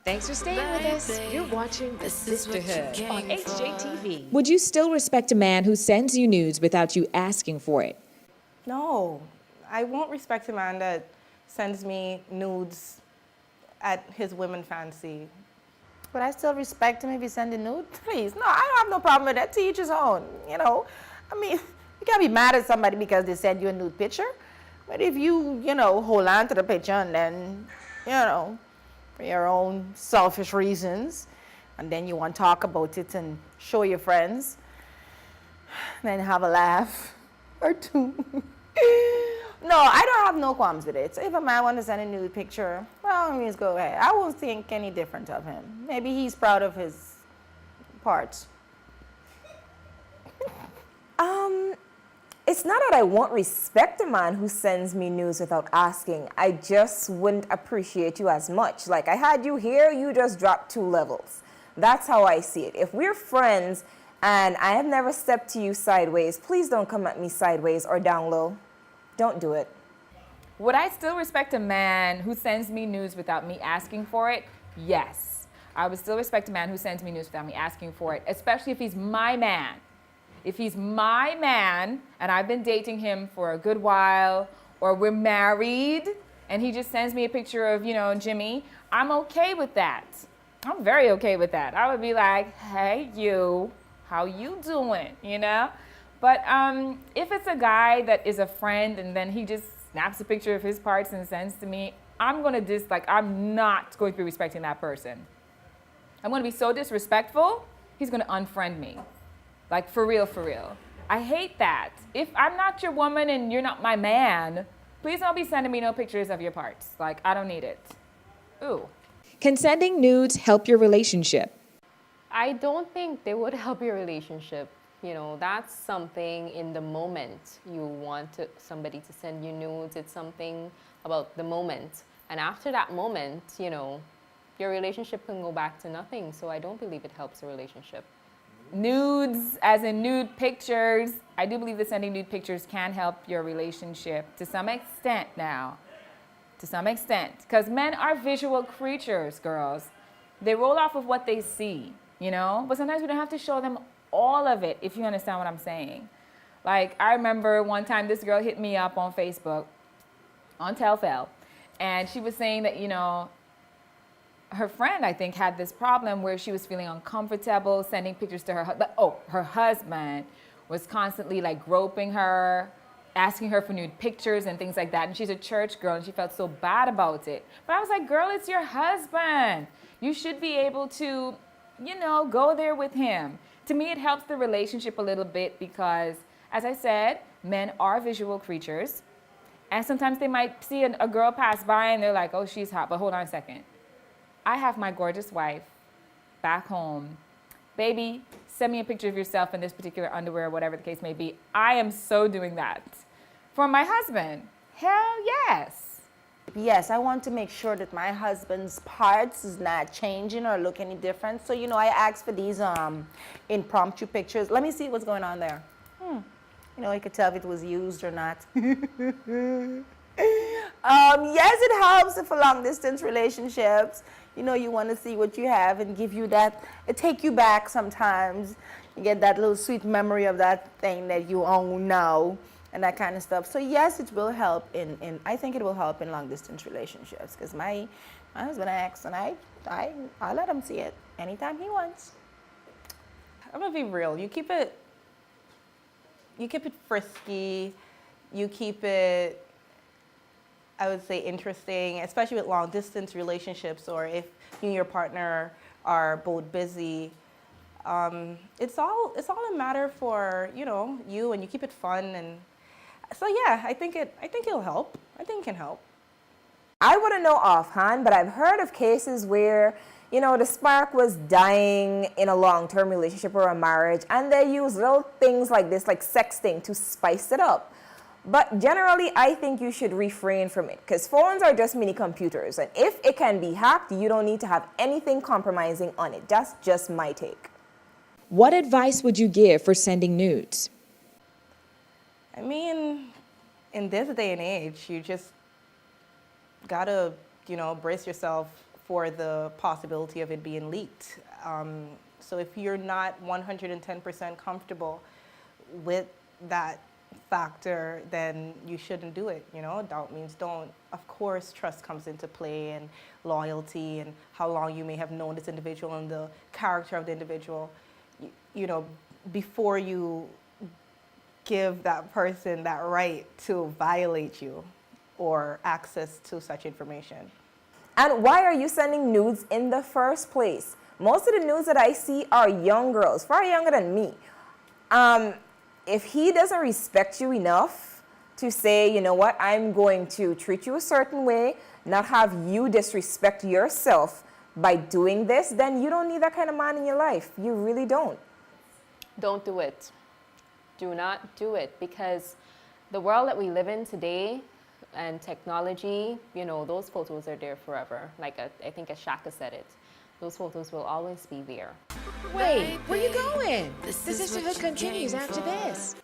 Thanks for staying with us. You're watching The Sisterhood on HJTV. Would you still respect a man who sends you nudes without you asking for it? No, I won't respect a man that sends me nudes at his women fancy. Would I still respect him if he sent a nude? Please, no, I don't have no problem with that. To each his own, you know. I mean, you can't be mad at somebody because they send you a nude picture. But if you hold on to the picture and then, for your own selfish reasons, and then you want to talk about it and show your friends, then have a laugh or two. No, I don't have no qualms with it. So if a man wants to send a nude picture, well, means go ahead. I won't think any different of him. Maybe he's proud of his parts. It's not that I won't respect a man who sends me news without asking. I just wouldn't appreciate you as much. Like, I had you here, you just dropped 2 levels. That's how I see it. If we're friends and I have never stepped to you sideways, please don't come at me sideways or down low. Don't do it. Would I still respect a man who sends me news without me asking for it? Yes. I would still respect a man who sends me news without me asking for it, especially if he's my man. If he's my man and I've been dating him for a good while, or we're married and he just sends me a picture of, Jimmy, I'm okay with that. I'm very okay with that. I would be like, hey, you, how you doing, But if it's a guy that is a friend and then he just snaps a picture of his parts and sends to me, I'm not going to be respecting that person. I'm going to be so disrespectful, he's going to unfriend me. Like, for real, for real. I hate that. If I'm not your woman and you're not my man, please don't be sending me no pictures of your parts. Like, I don't need it. Ooh. Can sending nudes help your relationship? I don't think they would help your relationship. That's something in the moment. You want somebody to send you nudes. It's something about the moment. And after that moment, your relationship can go back to nothing. So I don't believe it helps a relationship. Nudes, as in nude pictures, I do believe that sending nude pictures can help your relationship to some extent now. To some extent. Because men are visual creatures, girls. They roll off of what they see, But sometimes we don't have to show them all of it, if you understand what I'm saying. Like, I remember one time this girl hit me up on Facebook, on Telfel, and she was saying that, her friend, I think, had this problem where she was feeling uncomfortable sending pictures to her husband. Her husband was constantly like groping her, asking her for nude pictures and things like that. And she's a church girl and she felt so bad about it. But I was like, girl, it's your husband. You should be able to, go there with him. To me, it helps the relationship a little bit because, as I said, men are visual creatures. And sometimes they might see a girl pass by and they're like, oh, she's hot. But hold on a second. I have my gorgeous wife back home. Baby, send me a picture of yourself in this particular underwear or whatever the case may be. I am so doing that. For my husband, hell yes. Yes, I want to make sure that my husband's parts is not changing or look any different. So, I asked for these impromptu pictures. Let me see what's going on there. You could tell if it was used or not. Yes, it helps for long distance relationships. You want to see what you have and give you that. It take you back sometimes. You get that little sweet memory of that thing that you own now and that kind of stuff. So yes, it will help I think it will help in long distance relationships because my husband asks and I let him see it anytime he wants. I'm gonna be real. You keep it frisky. You keep it, I would say, interesting, especially with long distance relationships or if you and your partner are both busy. It's all a matter for, you, and you keep it fun. And so, yeah, I think it'll help. I think it can help. I wouldn't know offhand, but I've heard of cases where, the spark was dying in a long-term relationship or a marriage, and they use little things like this, like sexting, to spice it up. But generally, I think you should refrain from it because phones are just mini computers. And if it can be hacked, you don't need to have anything compromising on it. That's just my take. What advice would you give for sending nudes? I mean, in this day and age, you just gotta, brace yourself for the possibility of it being leaked. So if you're not 110% comfortable with that factor, then you shouldn't do it. Doubt means don't. Of course, trust comes into play, and loyalty, and how long you may have known this individual and the character of the individual. Before you give that person that right to violate you or access to such information. And why are you sending nudes in the first place? Most of the nudes that I see are young girls, far younger than me. If he doesn't respect you enough to say, you know what, I'm going to treat you a certain way, not have you disrespect yourself by doing this, then you don't need that kind of man in your life. You really don't. Don't do it. Do not do it, because the world that we live in today and technology, those photos are there forever. Like I think Ashaka said it. Those photos will always be there. Wait, where you going? The Sisterhood continues after this.